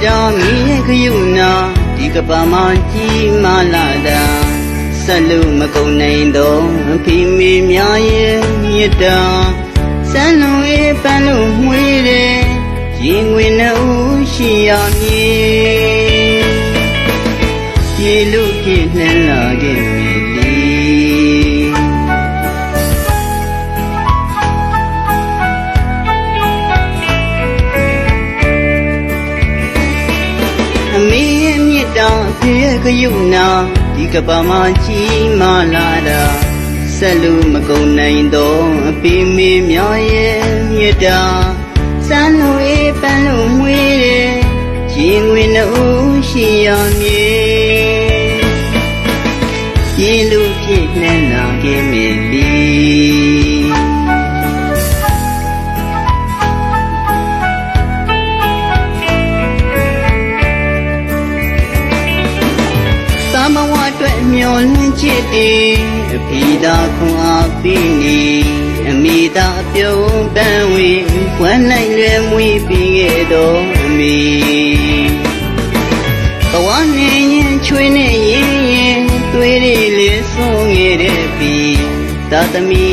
တာမီးရဲ့ခရုနာဒီကဘာမှကြီးမာလာတာဆက်လို့မကုန်နိုင်တော့အဖေမေများရဲ့မြတ်တာစမ်းလုံးရဲ့ပန်းလို့မွေးတယ်ရင်ငွေနှုတ်ရှိရမည်ပြေလို့ပြည့်နှံလာခဲ့မည်လေအမေရဲ့မြတ်တာအဖေရဲ့ခရုနာဒီကဘာမှကြီးမာလာတာဆက်လို့မကုန်နိုင်တော့အဖေမေများရဲ့မြတ်တာစမ်းလို့အေးပန်းလို့မွေးတယ်ရင်ငွေနှုတ်ရှိရမည်ပြေလို့ပြည့်နှံလာခဲ့မည်လေသမဝအတွက်မျောလင့်ချစ်တယ်အဖေသာခွန်အားပေးနေအမေသာပြုံးပန်းဝေဝမ်းနိုင်လွယ်မွေးပြီးခဲ့တော့အမေဘဝနဲ့ရင်ချွေးနဲ့ရင်သွေးတွေလေးဆုံးငယ်တဲ့ပြီးသာသမီ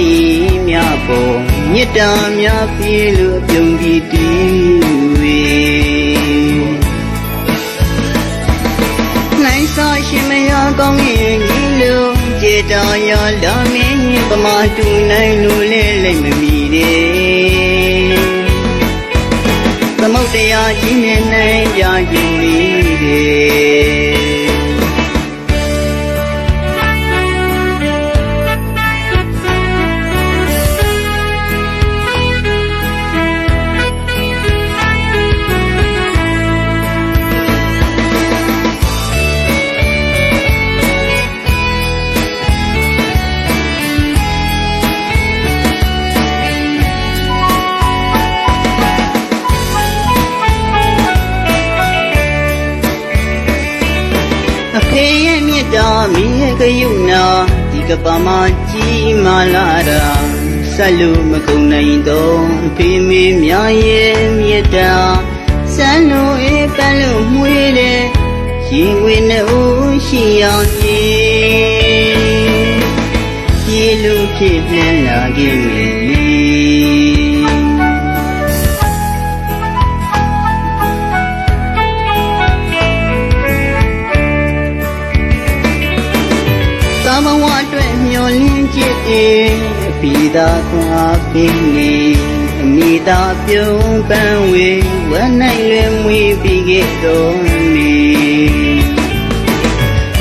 များပေါ်မြတ်တာများပြေလို့အပြုံးပြီးတည်ဝေနိုင်စာရှင်မရကောင်းရင်ဒီလိုကြေတာရလာမင်းပမာတူနိုင်လို့လဲလိမ့်မမီတဲ့သမုတ်တရားကြီးနဲ့နိုင်ကြခြင်းလေးအဖေရဲ့မြတ်တာမီးရဲ့ခရုနာဒီကဘာမှကြီးမာလာတာဆက်လို့မကုန်နိုင်တော့အဖေမေများရဲ့မြတ်တာစမ်းလို့အေးပန်းလို့မွေးတယ်ရင်ငွေနှုတ်ရှိရမည်ပြေလို့ဖြစ်နှံလာခဲ့မည်လေသမဝအတွက်မျောလင်းချစ်တယ်အဖေသာခွန်အားပေးနေအမေသာပြုံးပန်းဝေဝမ်းနိုင်လွယ်မွေးပြီးခဲ့တော့မေ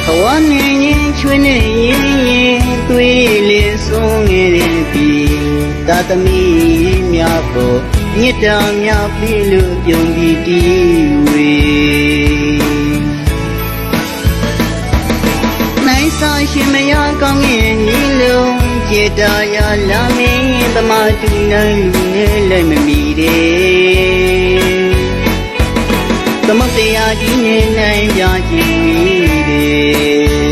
ဘဝနဲ့ရင်ချွေးနဲ့ရင်သွေးလေးဆုံးငယ်တဲ့ပြီးသာသမီများပေါ်မြတ်တာများပြီးလို့ပြုံးပြီးတည်ဝေနိုင်စာရှင်မရကောင်းရင်ဒီလိုကြေတာရလာမင်းပမာတူနိုင်လူနဲ့လည်းမမီတဲ့သမုတ်တရားကြီးနဲ့နိုင်ကြခြင်း